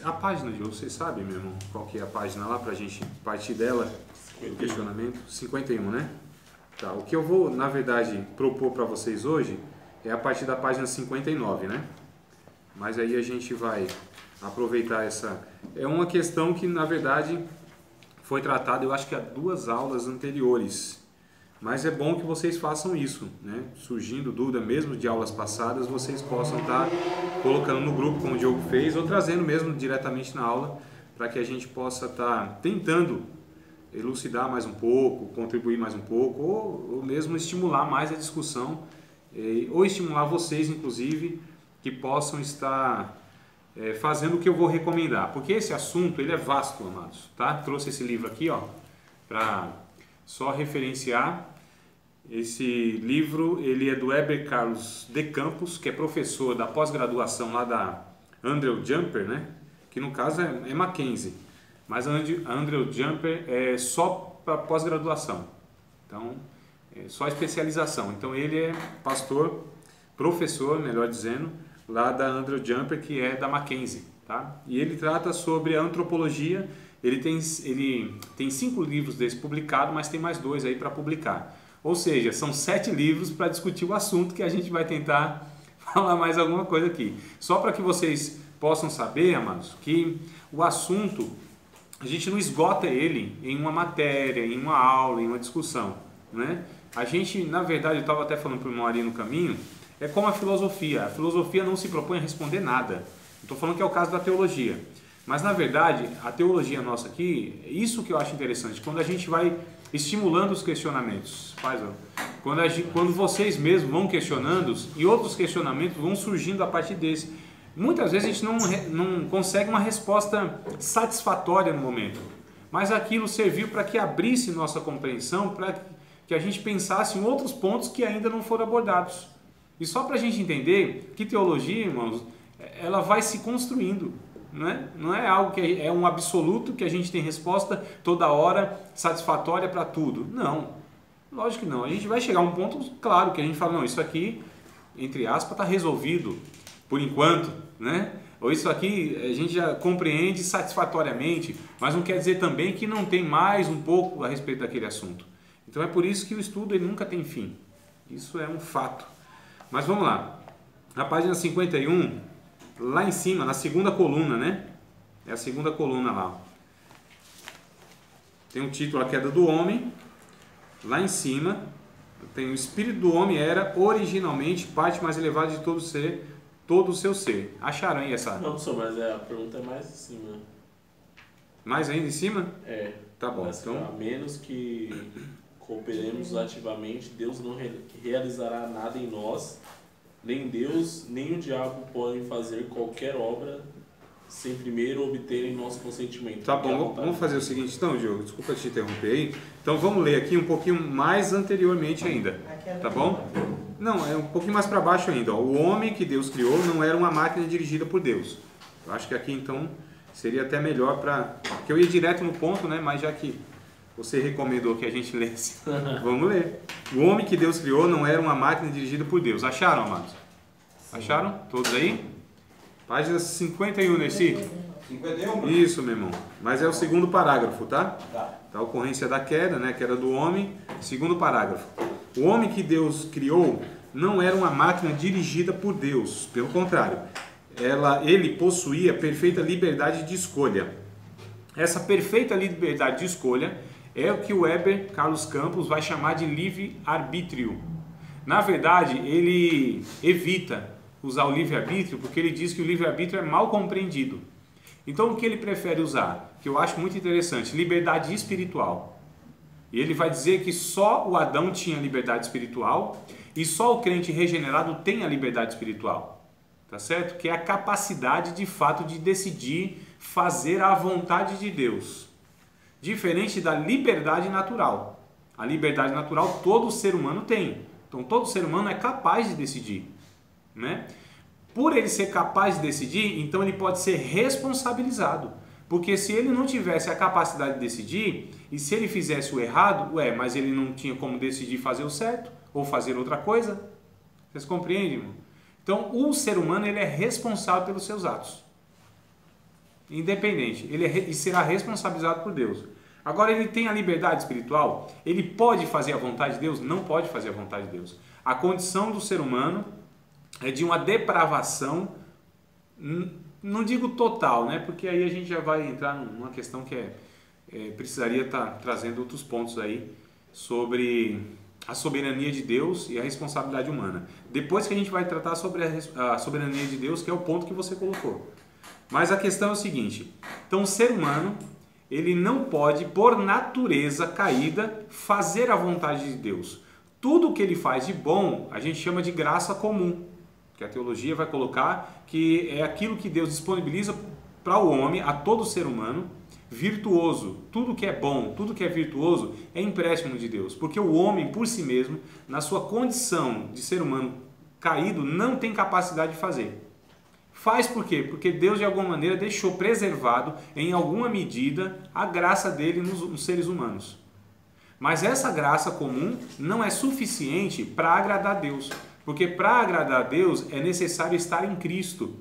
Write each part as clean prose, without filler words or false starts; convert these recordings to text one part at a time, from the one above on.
A página, Diogo, você sabe, meu irmão, qual que é a página lá pra gente partir dela? O questionamento? 51, né? Tá, o que eu vou, na verdade, propor para vocês hoje é a partir da página 59, né? Mas aí a gente vai aproveitar essa... É uma questão que, na verdade, foi tratada, eu acho que há 2 aulas anteriores. Mas é bom que vocês façam isso, né? Surgindo dúvida mesmo de aulas passadas, vocês possam estar colocando no grupo, como o Diogo fez, ou trazendo mesmo diretamente na aula, para que a gente possa estar tentando elucidar mais um pouco, contribuir mais um pouco, ou mesmo estimular mais a discussão, ou estimular vocês, inclusive, que possam estar fazendo o que eu vou recomendar. Porque esse assunto, ele é vasto, amados, tá? Trouxe esse livro aqui, ó, para só referenciar. Esse livro, ele é do Heber Carlos de Campos, que é professor da pós-graduação lá da Andrew Jumper, né? Que no caso é Mackenzie. Mas a Andrew Jumper é só para pós-graduação, então é só especialização. Então ele é professor, melhor dizendo, lá da Andrew Jumper, que é da Mackenzie, tá? E ele trata sobre a antropologia. Ele tem 5 livros desses publicados, mas tem mais 2 aí para publicar. Ou seja, são 7 livros para discutir o assunto, que a gente vai tentar falar mais alguma coisa aqui. Só para que vocês possam saber, amados, que o assunto a gente não esgota ele em uma matéria, em uma aula, em uma discussão, né? A gente, na verdade, eu estava até falando para o irmão Ari no caminho, é como a filosofia. A filosofia não se propõe a responder nada. Estou falando que é o caso da teologia. Mas, na verdade, a teologia nossa aqui, isso que eu acho interessante, quando a gente vai estimulando os questionamentos. Quando vocês mesmos vão questionando e outros questionamentos vão surgindo a partir desse. Muitas vezes a gente não consegue uma resposta satisfatória no momento, mas aquilo serviu para que abrisse nossa compreensão, para que a gente pensasse em outros pontos que ainda não foram abordados. E só para a gente entender que teologia, irmãos, ela vai se construindo, né? Não é algo que é um absoluto, que a gente tem resposta toda hora satisfatória para tudo. Não, lógico que não. A gente vai chegar a um ponto, claro, que a gente fala, não, isso aqui, entre aspas, está resolvido por enquanto, né? Ou isso aqui a gente já compreende satisfatoriamente, mas não quer dizer também que não tem mais um pouco a respeito daquele assunto. Então é por isso que o estudo ele nunca tem fim. Isso é um fato. Mas vamos lá. Na página 51, lá em cima, na segunda coluna, né? É a segunda coluna lá. Tem um título, A Queda do Homem. Lá em cima, tem o espírito do homem era originalmente parte mais elevada de todo o seu ser. Acharam aí essa? Não, professor, mas a pergunta é mais em cima. Mais ainda em cima? É. Tá bom. Então... A menos que cooperemos ativamente, Deus não realizará nada em nós, nem Deus, nem o diabo podem fazer qualquer obra sem primeiro obterem nosso consentimento. Tá bom, vamos fazer o seguinte então, Diogo, desculpa te interromper aí. Então vamos ler aqui um pouquinho mais anteriormente ainda, tá bom? Não, é um pouquinho mais para baixo ainda. Ó. O homem que Deus criou não era uma máquina dirigida por Deus. Eu acho que aqui então seria até melhor para... que eu ia direto no ponto, né? Mas já que você recomendou que a gente lesse, vamos ler. O homem que Deus criou não era uma máquina dirigida por Deus. Acharam, amados? Acharam? Todos aí? Página 51, Nerci? 51? Isso, meu irmão. Mas é o segundo parágrafo, tá? Tá. A ocorrência da queda, né? Queda do homem. Segundo parágrafo. O homem que Deus criou não era uma máquina dirigida por Deus. Pelo contrário, ele possuía perfeita liberdade de escolha. Essa perfeita liberdade de escolha é o que o Heber Carlos Campos vai chamar de livre-arbítrio. Na verdade, ele evita usar o livre-arbítrio porque ele diz que o livre-arbítrio é mal compreendido. Então, o que ele prefere usar? Que eu acho muito interessante, liberdade espiritual. E ele vai dizer que só o Adão tinha liberdade espiritual e só o crente regenerado tem a liberdade espiritual. Tá certo? Que é a capacidade, de fato, de decidir fazer a vontade de Deus. Diferente da liberdade natural. A liberdade natural todo ser humano tem. Então, todo ser humano é capaz de decidir, né? Por ele ser capaz de decidir, então ele pode ser responsabilizado. Porque se ele não tivesse a capacidade de decidir, e se ele fizesse o errado, mas ele não tinha como decidir fazer o certo, ou fazer outra coisa. Vocês compreendem, irmão? Então, o ser humano ele é responsável pelos seus atos. independente. Ele será responsabilizado por Deus. Agora, ele tem a liberdade espiritual? Ele pode fazer a vontade de Deus? Não pode fazer a vontade de Deus. A condição do ser humano é de uma depravação, não digo total, né? Porque aí a gente já vai entrar numa questão que precisaria estar trazendo outros pontos aí sobre a soberania de Deus e a responsabilidade humana. Depois que a gente vai tratar sobre a soberania de Deus, que é o ponto que você colocou. Mas a questão é o seguinte, então o ser humano, ele não pode, por natureza caída, fazer a vontade de Deus. Tudo que ele faz de bom, a gente chama de graça comum, que a teologia vai colocar que é aquilo que Deus disponibiliza para o homem, a todo ser humano, virtuoso. Tudo que é bom, tudo que é virtuoso é empréstimo de Deus, porque o homem por si mesmo, na sua condição de ser humano caído, não tem capacidade de fazer. Faz por quê? Porque Deus de alguma maneira deixou preservado em alguma medida a graça dele nos seres humanos. Mas essa graça comum não é suficiente para agradar a Deus, porque para agradar a Deus é necessário estar em Cristo,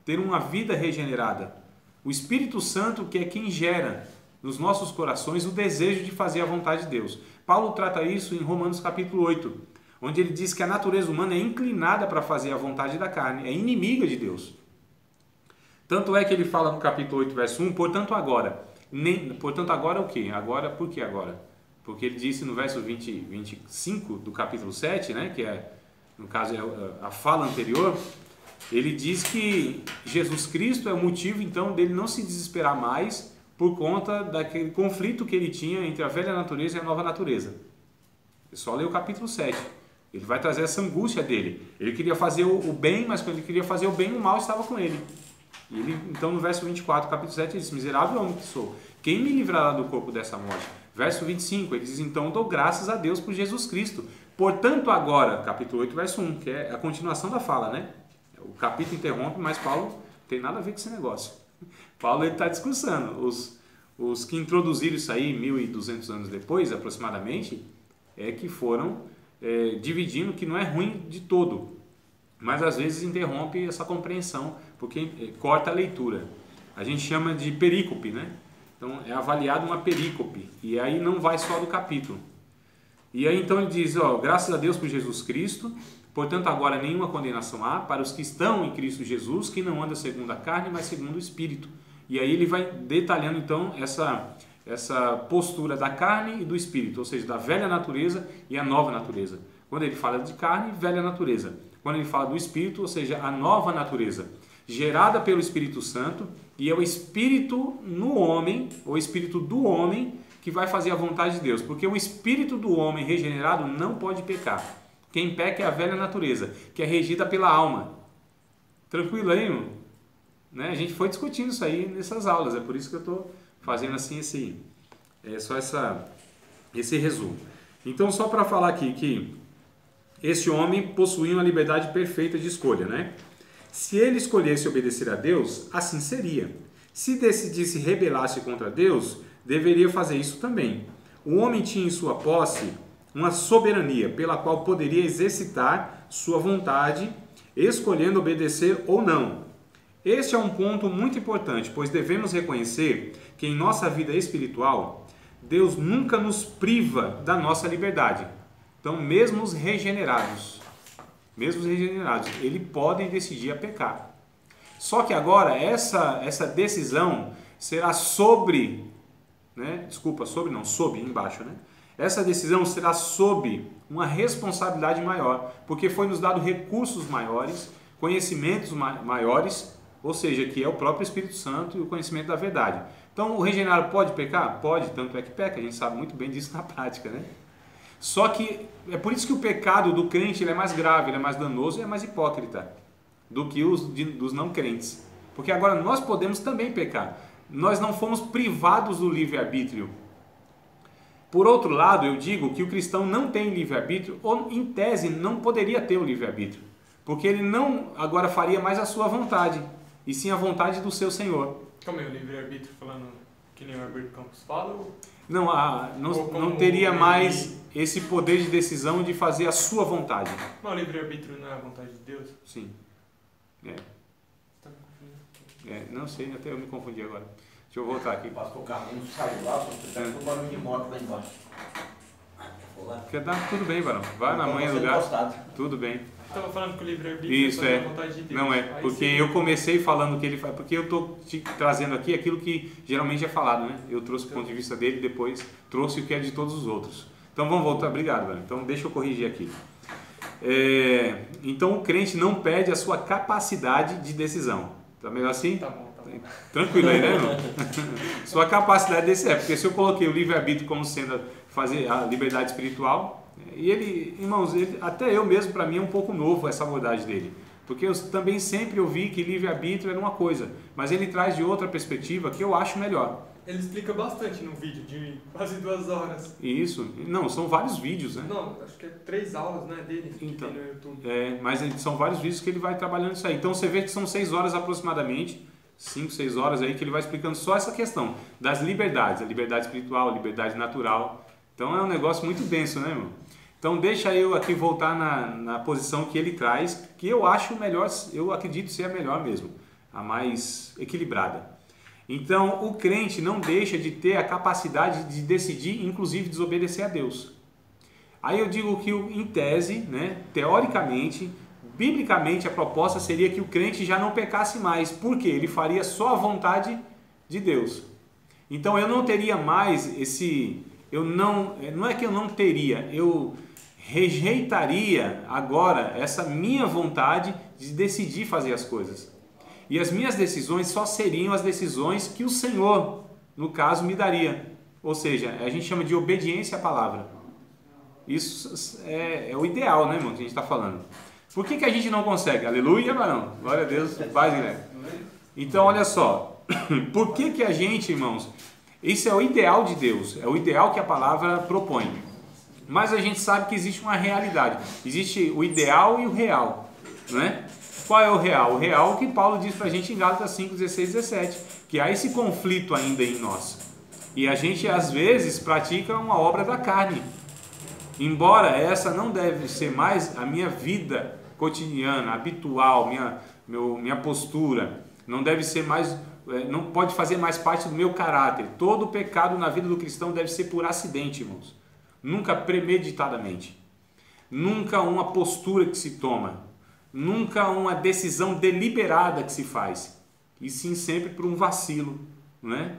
ter uma vida regenerada. O Espírito Santo que é quem gera nos nossos corações o desejo de fazer a vontade de Deus. Paulo trata isso em Romanos capítulo 8, onde ele diz que a natureza humana é inclinada para fazer a vontade da carne, é inimiga de Deus. Tanto é que ele fala no capítulo 8, verso 1, portanto agora o quê? Agora, por que agora? Porque ele disse no verso 25 do capítulo 7, né, que no caso é a fala anterior, ele diz que Jesus Cristo é o motivo então dele não se desesperar mais por conta daquele conflito que ele tinha entre a velha natureza e a nova natureza. É só ler o capítulo 7. Ele vai trazer essa angústia dele. Ele queria fazer o bem, mas quando ele queria fazer o bem, o mal estava com ele. E ele, então, no verso 24, capítulo 7, ele diz, miserável homem que sou, quem me livrará do corpo dessa morte? Verso 25, ele diz, então dou graças a Deus por Jesus Cristo. Portanto, agora, capítulo 8, verso 1, que é a continuação da fala, né? O capítulo interrompe, mas Paulo não tem nada a ver com esse negócio. Paulo está discursando. Os que introduziram isso aí 1.200 anos depois, aproximadamente, que foram dividindo, que não é ruim de todo, mas às vezes interrompe essa compreensão, porque corta a leitura. A gente chama de perícope, né? Então é avaliado uma perícope, e aí não vai só do capítulo. E aí então ele diz, graças a Deus por Jesus Cristo, portanto agora nenhuma condenação há para os que estão em Cristo Jesus, que não andam segundo a carne, mas segundo o Espírito. E aí ele vai detalhando então essa postura da carne e do espírito, ou seja, da velha natureza e a nova natureza. Quando ele fala de carne, velha natureza. Quando ele fala do espírito, ou seja, a nova natureza, gerada pelo Espírito Santo, e é o espírito no homem, o espírito do homem, que vai fazer a vontade de Deus, porque o espírito do homem regenerado não pode pecar. Quem peca é a velha natureza, que é regida pela alma. Tranquilo aí, irmão? Né? A gente foi discutindo isso aí nessas aulas, é por isso que eu estou fazendo assim esse resumo. Então, só para falar aqui que esse homem possuía uma liberdade perfeita de escolha, né? Se ele escolhesse obedecer a Deus, assim seria. Se decidisse rebelar-se contra Deus, deveria fazer isso também. O homem tinha em sua posse uma soberania pela qual poderia exercitar sua vontade, escolhendo obedecer ou não. Este é um ponto muito importante, pois devemos reconhecer que em nossa vida espiritual, Deus nunca nos priva da nossa liberdade. Então, mesmo os regenerados, eles podem decidir a pecar. Só que agora, essa decisão será sob embaixo, né? Essa decisão será sob uma responsabilidade maior, porque foi nos dado recursos maiores, conhecimentos maiores, ou seja, que é o próprio Espírito Santo e o conhecimento da verdade. Então, o regenerado pode pecar? Pode, tanto é que peca, a gente sabe muito bem disso na prática, né? Só que é por isso que o pecado do crente ele é mais grave, ele é mais danoso e é mais hipócrita do que os dos não crentes. Porque agora nós podemos também pecar. Nós não fomos privados do livre-arbítrio. Por outro lado, eu digo que o cristão não tem livre-arbítrio, ou em tese não poderia ter o livre-arbítrio. Porque ele não agora faria mais a sua vontade, e sim a vontade do seu Senhor. Como é o livre-arbítrio falando que nem o Alberto Campos fala? Não teria mais esse poder de decisão de fazer a sua vontade. Mas o livre-arbítrio não é a vontade de Deus? Sim. Não sei, até eu me confundi agora. Deixa eu voltar aqui. O pastor Carlinhos saiu lá, só que tá com barulho de moto lá embaixo. Tudo bem, varão. Vai na manhã do gato. Tudo bem. Estava falando que o livre-arbítrio Isso é a vontade de Deus. Não é, Aí porque eu comecei falando que ele faz, porque eu estou te trazendo aqui aquilo que geralmente é falado, né? Eu trouxe o ponto de vista dele, depois trouxe o que é de todos os outros. Então vamos voltar, obrigado, varão. Então deixa eu corrigir aqui. Então o crente não perde a sua capacidade de decisão. Tá melhor assim? Tá bom. Tranquilo aí, né, irmão? Sua capacidade desse porque se eu coloquei o livre-arbítrio como sendo fazer a liberdade espiritual, e ele, irmãos, até eu mesmo, para mim é um pouco novo essa abordagem dele, porque eu também sempre ouvi que livre-arbítrio era uma coisa, mas ele traz de outra perspectiva que eu acho melhor. Ele explica bastante no vídeo, de quase 2 horas. Isso, não, são vários vídeos, né? Não, acho que é 3 aulas, né, dele então, que tem no YouTube. Mas são vários vídeos que ele vai trabalhando isso aí. Então você vê que são 6 horas aproximadamente, 5, 6 horas aí que ele vai explicando só essa questão das liberdades, a liberdade espiritual, a liberdade natural. Então é um negócio muito denso, né, irmão? Então deixa eu aqui voltar na posição que ele traz, que eu acho melhor, eu acredito ser a melhor mesmo, a mais equilibrada. Então o crente não deixa de ter a capacidade de decidir, inclusive desobedecer a Deus. Aí eu digo que em tese, né, teoricamente, biblicamente a proposta seria que o crente já não pecasse mais, porque ele faria só a vontade de Deus. Então eu não teria mais não é que eu não teria, eu rejeitaria agora essa minha vontade de decidir fazer as coisas. E as minhas decisões só seriam as decisões que o Senhor, no caso, me daria. Ou seja, a gente chama de obediência à palavra. Isso é o ideal, né, irmão, que a gente está falando. Por que a gente não consegue? Aleluia, varão. Glória a Deus. Paz, Guilherme. Então, olha só. Por que a gente, irmãos, isso é o ideal de Deus, é o ideal que a palavra propõe. Mas a gente sabe que existe uma realidade. Existe o ideal e o real, não é? Qual é o real? O real é o que Paulo diz para a gente em Gálatas 5, 16, 17, que há esse conflito ainda em nós. E a gente, às vezes, pratica uma obra da carne. Embora essa não deve ser mais a minha vida cotidiana, habitual, minha postura, não deve ser mais, não pode fazer mais parte do meu caráter. Todo pecado na vida do cristão deve ser por acidente, irmãos. Nunca premeditadamente. Nunca uma postura que se toma. Nunca uma decisão deliberada que se faz. E sim sempre por um vacilo, não é?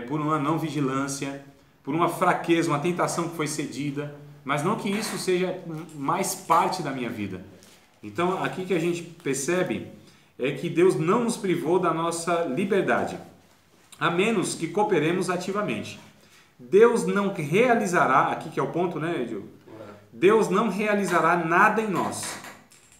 Por uma não vigilância, por uma fraqueza, uma tentação que foi cedida. Mas não que isso seja mais parte da minha vida. Então, aqui que a gente percebe é que Deus não nos privou da nossa liberdade, a menos que cooperemos ativamente. Deus não realizará, aqui que é o ponto, né, Edil? Deus não realizará nada em nós.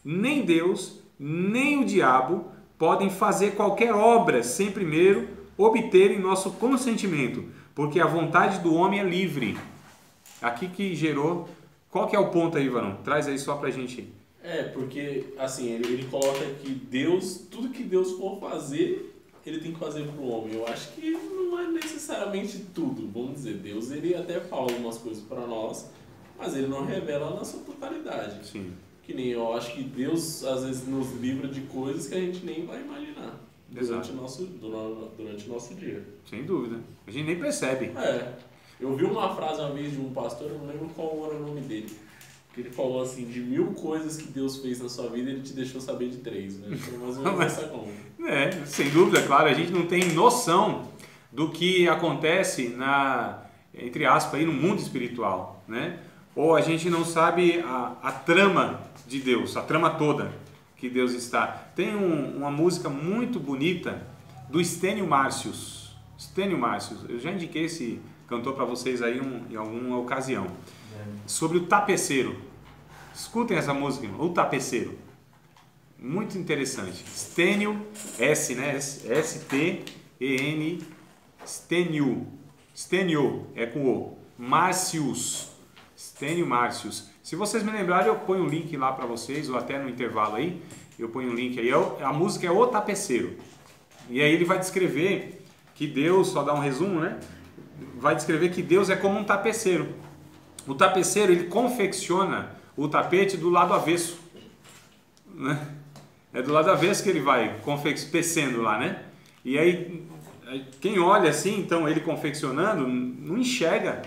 Nem Deus, nem o diabo podem fazer qualquer obra sem primeiro obterem nosso consentimento, porque a vontade do homem é livre. Aqui que gerou... Qual que é o ponto aí, varão? Traz aí só pra gente... Porque assim, ele coloca que Deus, tudo que Deus for fazer, ele tem que fazer pro homem. Eu acho que não é necessariamente tudo, vamos dizer. Deus, ele até fala algumas coisas para nós, mas ele não revela na sua totalidade. Sim. Que nem eu acho que Deus, às vezes, nos livra de coisas que a gente nem vai imaginar durante o nosso dia. Sem dúvida. A gente nem percebe. Eu vi uma frase uma vez de um pastor, eu não lembro qual era o nome dele, que ele falou assim, de 1000 coisas que Deus fez na sua vida, ele te deixou saber de 3, né? Foi mais ou menos essa conta. Sem dúvida, claro, a gente não tem noção do que acontece entre aspas, aí no mundo espiritual, né? Ou a gente não sabe a trama de Deus, a trama toda que Deus está. Tem uma música muito bonita do Stênio Márcios. Stênio Márcios, eu já indiquei esse cantor para vocês aí em alguma ocasião. Sobre o tapeceiro. Escutem essa música, o tapeceiro. Muito interessante. Stênio, S-T-E-N, Stênio. Stênio é com O. Márcios. Stênio Márcios. Se vocês me lembrarem, eu ponho o link lá para vocês, ou até no intervalo aí, eu ponho um link aí. A música é O Tapeceiro. E aí ele vai descrever que Deus, só dar um resumo, né? Vai descrever que Deus é como um tapeceiro. O tapeceiro, ele confecciona o tapete do lado avesso, né? É do lado avesso que ele vai tecendo lá, né? E aí, quem olha assim, então, ele confeccionando, não enxerga,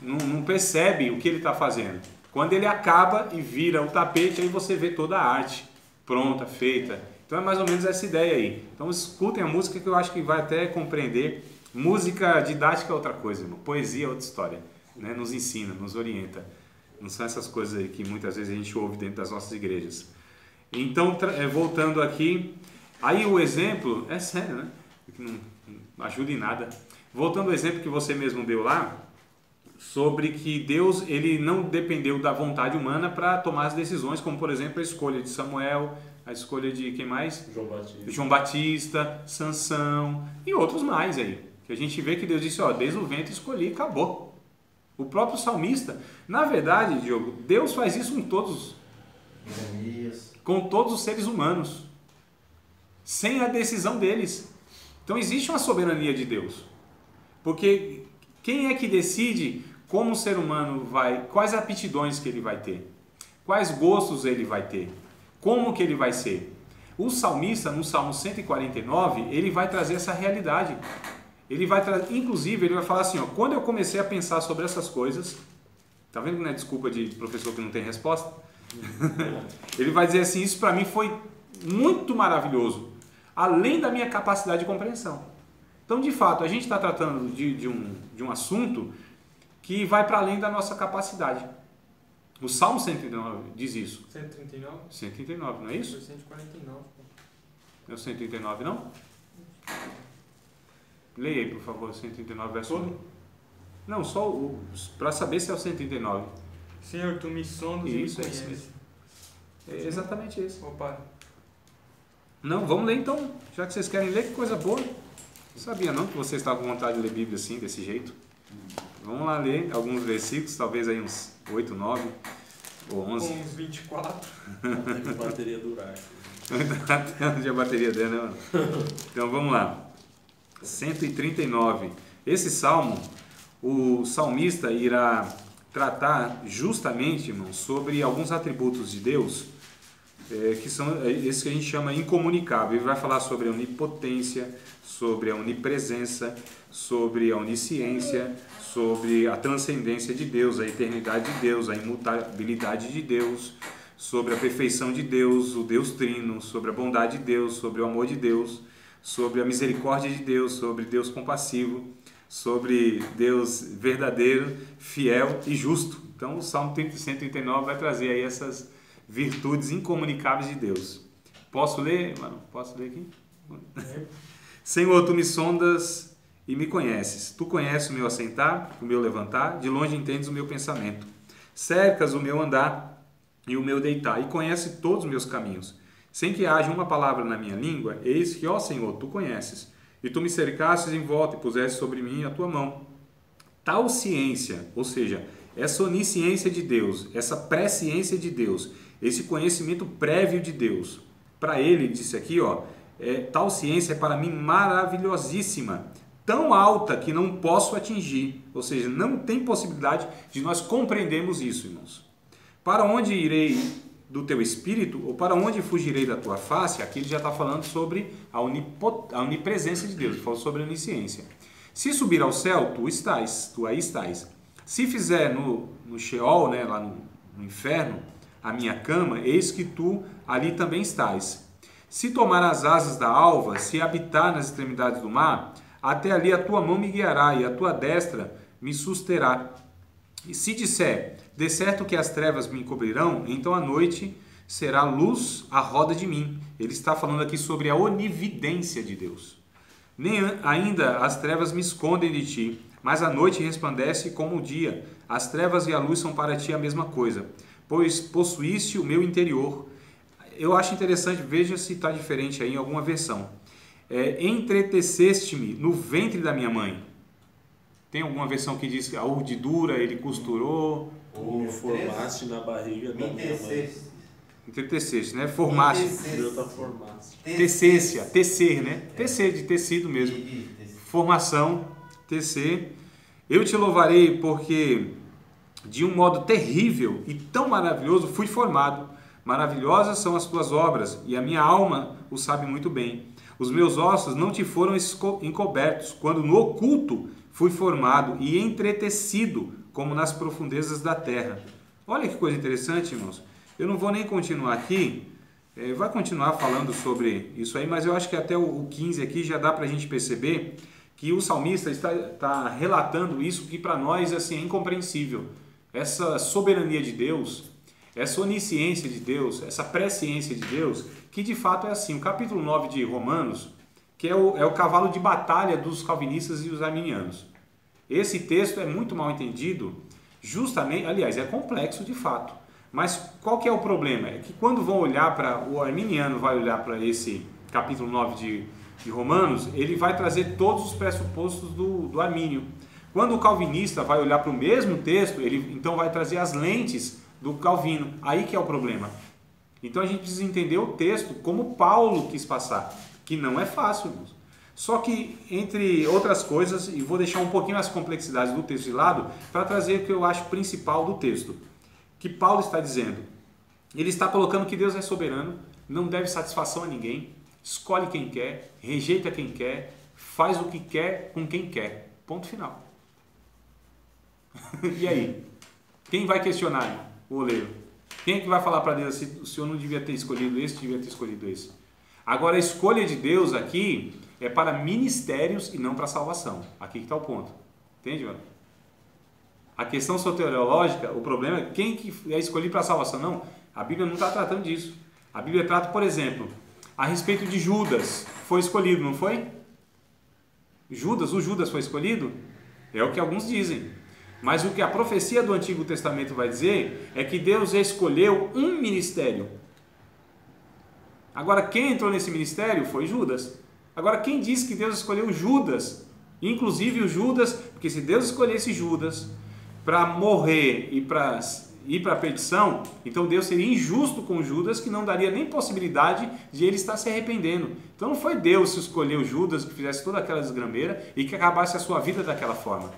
não percebe o que ele está fazendo. Quando ele acaba e vira o tapete, aí você vê toda a arte pronta, feita. Então é mais ou menos essa ideia aí. Então escutem a música que eu acho que vai até compreender. Música didática é outra coisa, irmão. Poesia é outra história. Né? Nos ensina, nos orienta. Não são essas coisas aí que muitas vezes a gente ouve dentro das nossas igrejas. Então, voltando aqui, aí o exemplo, é sério, né? Não ajuda em nada. Voltando ao exemplo que você mesmo deu lá, sobre que Deus ele não dependeu da vontade humana para tomar as decisões, como por exemplo a escolha de Samuel, a escolha de quem mais? João Batista, Sansão e outros mais aí. Que a gente vê que Deus disse, ó, desde o ventre escolhi e acabou. O próprio salmista, na verdade, Diogo, Deus faz isso com todos os seres humanos, sem a decisão deles. Então existe uma soberania de Deus, porque quem é que decide como o ser humano vai, quais aptidões que ele vai ter, quais gostos ele vai ter, como que ele vai ser? O salmista, no Salmo 149, ele vai trazer essa realidade. Ele vai trazer, inclusive, ele vai falar assim, ó, quando eu comecei a pensar sobre essas coisas, tá vendo que não é desculpa de professor que não tem resposta? Ele vai dizer assim, isso para mim foi muito maravilhoso, além da minha capacidade de compreensão. Então, de fato, a gente está tratando de um assunto que vai para além da nossa capacidade. O Salmo 139 diz isso. 139? 139, não é isso? Foi 149. É o 139, não? Leia aí, por favor, 139, verso 1. Não, só para saber se é o 139. Senhor, tu me sondas e me conheces. É exatamente isso. Opa. Não, vamos ler então. Já que vocês querem ler, que coisa boa. Não sabia não que vocês estavam com vontade de ler Bíblia assim, desse jeito. Vamos lá ler alguns versículos, talvez aí uns 8, 9 ou 11. Com uns 24. Até que a bateria durar. Até onde a bateria der, né, mano? Então vamos lá. 139. Esse salmo, o salmista irá tratar justamente, irmão, sobre alguns atributos de Deus, que são esses que a gente chama incomunicável. Ele vai falar sobre a onipotência, sobre a onipresença, sobre a onisciência, sobre a transcendência de Deus, a eternidade de Deus, a imutabilidade de Deus, sobre a perfeição de Deus, o Deus Trino, sobre a bondade de Deus, sobre o amor de Deus, sobre a misericórdia de Deus, sobre Deus compassivo, sobre Deus verdadeiro, fiel e justo. Então o Salmo 139 vai trazer aí essas virtudes incomunicáveis de Deus. Posso ler, mano? Posso ler aqui? Senhor, tu me sondas e me conheces. Tu conheces o meu assentar, o meu levantar, de longe entendes o meu pensamento. Cercas o meu andar e o meu deitar, e conheces todos os meus caminhos. Sem que haja uma palavra na minha língua, eis que, ó Senhor, tu conheces. E tu me cercastes em volta e puseste sobre mim a tua mão. Tal ciência, ou seja, essa onisciência de Deus, essa presciência de Deus, esse conhecimento prévio de Deus, para ele, disse aqui, ó, tal ciência é para mim maravilhosíssima, tão alta que não posso atingir, ou seja, não tem possibilidade de nós compreendermos isso, irmãos. Para onde irei do teu espírito, ou para onde fugirei da tua face? Aqui ele já está falando sobre a onipresença de Deus, ele falou sobre a onisciência. Se subir ao céu, tu aí estás. Se fizer no Sheol, né, lá no inferno, a minha cama, eis que tu ali também estás. Se tomar as asas da alva, se habitar nas extremidades do mar, até ali a tua mão me guiará e a tua destra me susterá. E se disser, de certo que as trevas me encobrirão, então a noite será luz à roda de mim. Ele está falando aqui sobre a onividência de Deus. Nem ainda as trevas me escondem de ti, mas a noite resplandece como o dia. As trevas e a luz são para ti a mesma coisa, pois possuíste o meu interior. Eu acho interessante, veja se está diferente aí em alguma versão. Entreteceste-me no ventre da minha mãe. Tem alguma versão que diz que a urdidura ele costurou. Ou me formaste na barriga da minha mãe. Entreteceste, né? Formaste. Tecência, tecer, né? Tecer, de tecido mesmo. Formação, tecer. Eu te louvarei porque de um modo terrível e tão maravilhoso fui formado. Maravilhosas são as tuas obras e a minha alma o sabe muito bem. Os meus ossos não te foram encobertos, quando no oculto fui formado e entretecido, como nas profundezas da terra. Olha que coisa interessante, irmãos. Eu não vou nem continuar aqui, vai continuar falando sobre isso aí, mas eu acho que até o 15 aqui já dá para a gente perceber que o salmista está relatando isso que para nós assim, é incompreensível. Essa soberania de Deus, essa onisciência de Deus, essa presciência de Deus, que de fato é assim. O capítulo 9 de Romanos, que é o cavalo de batalha dos calvinistas e os arminianos. Esse texto é muito mal entendido, justamente, aliás, é complexo de fato. Mas qual que é o problema? É que quando vão olhar para, o arminiano vai olhar para esse capítulo 9 de Romanos, ele vai trazer todos os pressupostos do Armínio. Quando o calvinista vai olhar para o mesmo texto, ele então vai trazer as lentes do Calvino. Aí que é o problema. Então a gente precisa entender o texto como Paulo quis passar, que não é fácil, irmãos. Só que, entre outras coisas, e vou deixar um pouquinho as complexidades do texto de lado, para trazer o que eu acho principal do texto. Que Paulo está dizendo. Ele está colocando que Deus é soberano, não deve satisfação a ninguém, escolhe quem quer, rejeita quem quer, faz o que quer com quem quer. Ponto final. E aí? Quem vai questionar o oleiro? Quem é que vai falar para Deus se o Senhor não devia ter escolhido esse, devia ter escolhido esse? Agora, a escolha de Deus aqui é para ministérios e não para salvação. Aqui que está o ponto. Entende, mano? A questão soteriológica, o problema é quem que é escolhido para a salvação. Não, a Bíblia não está tratando disso. A Bíblia trata, por exemplo, a respeito de Judas. Foi escolhido, não foi? O Judas foi escolhido? É o que alguns dizem. Mas o que a profecia do Antigo Testamento vai dizer é que Deus escolheu um ministério. Agora, quem entrou nesse ministério foi Judas. Agora, quem disse que Deus escolheu Judas? Inclusive o Judas, porque se Deus escolhesse Judas para morrer e para ir para a perdição, então Deus seria injusto com Judas, que não daria nem possibilidade de ele estar se arrependendo. Então não foi Deus que escolheu Judas, que fizesse toda aquela desgrameira e que acabasse a sua vida daquela forma.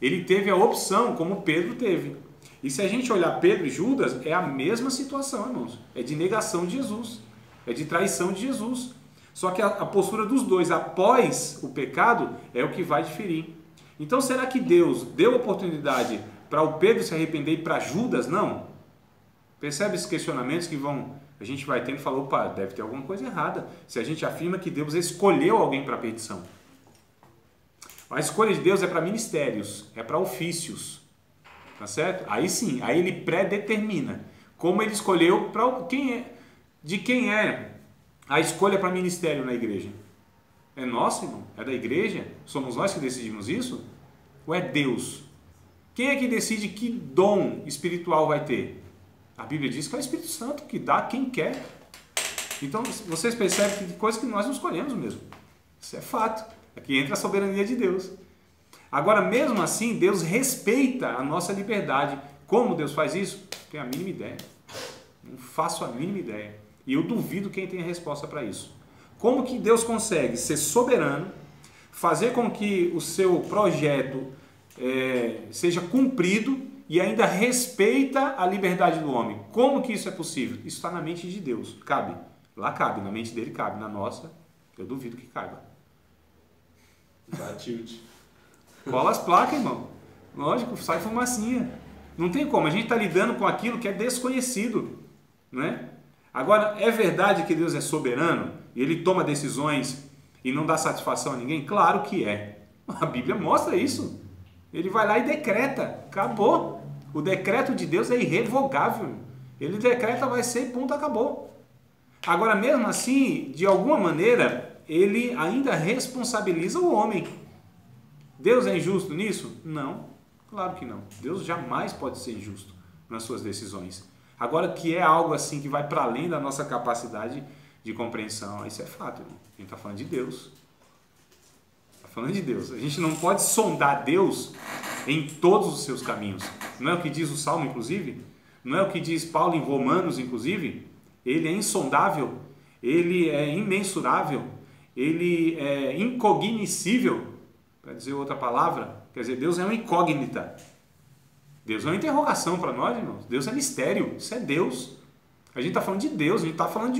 Ele teve a opção, como Pedro teve. E se a gente olhar Pedro e Judas, é a mesma situação, irmãos. É de negação de Jesus, é de traição de Jesus. Só que a postura dos dois após o pecado é o que vai diferir. Então será que Deus deu oportunidade para o Pedro se arrepender e para Judas não? Percebe esses questionamentos que a gente vai tendo e fala, opa, deve ter alguma coisa errada. Se a gente afirma que Deus escolheu alguém para a perdição. A escolha de Deus é para ministérios, é para ofícios. Tá certo? Aí sim, aí ele predetermina. Como ele escolheu de quem é a escolha para ministério na igreja. É nosso, irmão? É da igreja? Somos nós que decidimos isso? Ou é Deus? Quem é que decide que dom espiritual vai ter? A Bíblia diz que é o Espírito Santo que dá a quem quer. Então, vocês percebem que tem coisas que nós não escolhemos mesmo. Isso é fato. Aqui entra a soberania de Deus. Agora, mesmo assim, Deus respeita a nossa liberdade. Como Deus faz isso? Não tenho a mínima ideia. Não faço a mínima ideia. E eu duvido quem tem a resposta para isso. Como que Deus consegue ser soberano, fazer com que o seu projeto seja cumprido e ainda respeita a liberdade do homem? Como que isso é possível? Isso está na mente de Deus. Cabe. Lá cabe. Na mente dele cabe. Na nossa, eu duvido que caiba. Dá tilt. Cola as placas, irmão. Lógico, sai fumacinha. Não tem como. A gente está lidando com aquilo que é desconhecido. Não é? Agora, é verdade que Deus é soberano e Ele toma decisões e não dá satisfação a ninguém? Claro que é. A Bíblia mostra isso. Ele vai lá e decreta. Acabou. O decreto de Deus é irrevogável. Ele decreta, vai ser e ponto, acabou. Agora, mesmo assim, de alguma maneira, Ele ainda responsabiliza o homem. Deus é injusto nisso? Não. Claro que não. Deus jamais pode ser injusto nas suas decisões. Agora, que é algo assim que vai para além da nossa capacidade de compreensão, isso é fato, irmão. A gente está falando de Deus. Está falando de Deus. A gente não pode sondar Deus em todos os seus caminhos. Não é o que diz o Salmo, inclusive? Não é o que diz Paulo em Romanos, inclusive? Ele é insondável, ele é imensurável, ele é incognoscível, para dizer outra palavra. Quer dizer, Deus é uma incógnita. Deus é uma interrogação para nós, irmãos. Deus é mistério. Isso é Deus. A gente está falando de Deus, a gente está falando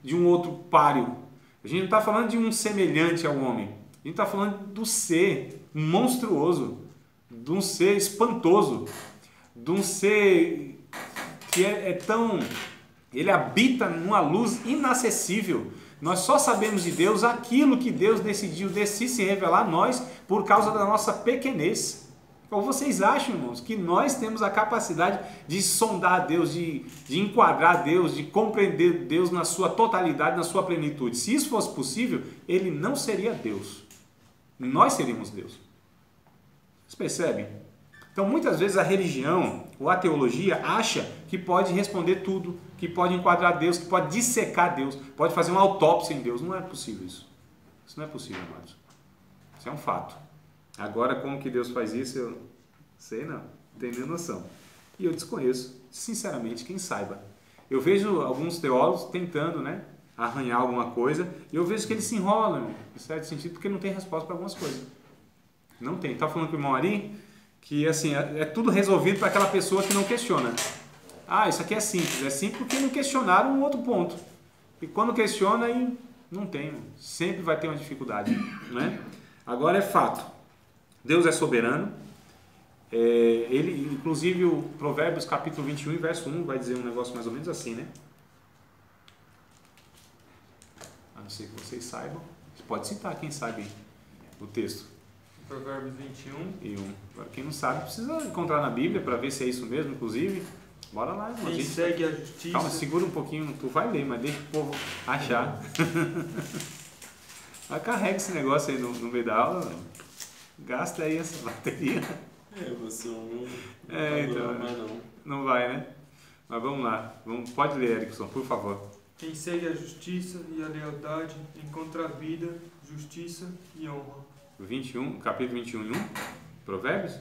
de um outro páreo. A gente não está falando de um semelhante ao homem. A gente está falando do ser monstruoso, de um ser espantoso, de um ser que é tão... Ele habita numa luz inacessível. Nós só sabemos de Deus aquilo que Deus decidiu se revelar a nós por causa da nossa pequenez. Ou vocês acham, irmãos, que nós temos a capacidade de sondar Deus, de enquadrar Deus, de compreender Deus na sua totalidade, na sua plenitude? Se isso fosse possível, Ele não seria Deus. Nós seríamos Deus. Vocês percebem? Então, muitas vezes a religião ou a teologia acha que pode responder tudo, que pode enquadrar Deus, que pode dissecar Deus, pode fazer uma autópsia em Deus. Não é possível isso. Isso não é possível, amados. Isso é um fato. Agora, como que Deus faz isso, eu sei não tenho nem noção. E eu desconheço, sinceramente, quem saiba. Eu vejo alguns teólogos tentando, né, arranhar alguma coisa, e eu vejo que eles se enrolam, em certo sentido, porque não tem resposta para algumas coisas. Não tem. Está falando com o irmão Ari que assim, é tudo resolvido para aquela pessoa que não questiona. Ah, isso aqui é simples. É simples porque não questionaram um outro ponto. E quando questiona, aí não tem. Sempre vai ter uma dificuldade, né? Agora é fato. Deus é soberano. Ele, inclusive, o Provérbios capítulo 21, verso 1, vai dizer um negócio mais ou menos assim, né? A não ser que vocês saibam. Você pode citar, quem sabe, o texto. Provérbios 21. E 1. Agora, quem não sabe, precisa encontrar na Bíblia para ver se é isso mesmo, inclusive. Bora lá, irmão. Quem segue a justiça... Calma, segura um pouquinho. Tu vai ler, mas deixa o povo achar. Mas carrega esse negócio aí no meio da aula, não. Gasta aí essa bateria. Você é o meu. Então. Não vai não. Não vai, né? Mas vamos lá. Pode ler, Erickson, por favor. Quem segue a justiça e a lealdade encontra a vida, justiça e honra. 21, capítulo 21, 1. Provérbios?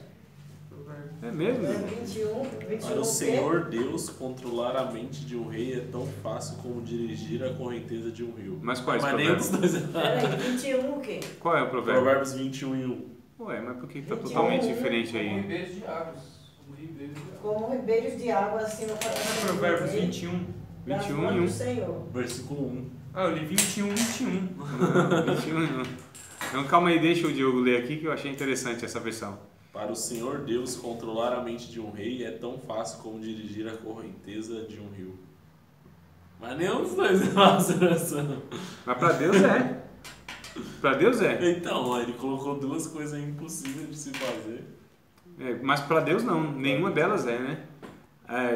Provérbios. É mesmo? É 21, Para o Senhor Deus, controlar a mente de um rei é tão fácil como dirigir a correnteza de um rio. Mas quais Mas nem dos provérbios? dois. Peraí, 21 o quê? Qual é o provérbio? Provérbios 21 e 1. Ué, mas por que tá 21, totalmente diferente Como aí? ribeiros de águas. Como ribeiros de águas. Como ribeiros de água assim no coração Provérbios dele, 21. das 21 mãos e 1. do Senhor. Versículo 1. Ah, eu li 21, 21. Não, 21 não. Então calma aí, deixa o Diogo ler aqui que eu achei interessante essa versão. Para o Senhor Deus, controlar a mente de um rei é tão fácil como dirigir a correnteza de um rio. Mas nenhum dos dois é fácil nessa. Mas para Deus é. Para Deus é. Então, ele colocou duas coisas impossíveis de se fazer. Mas para Deus não, nenhuma delas é, né?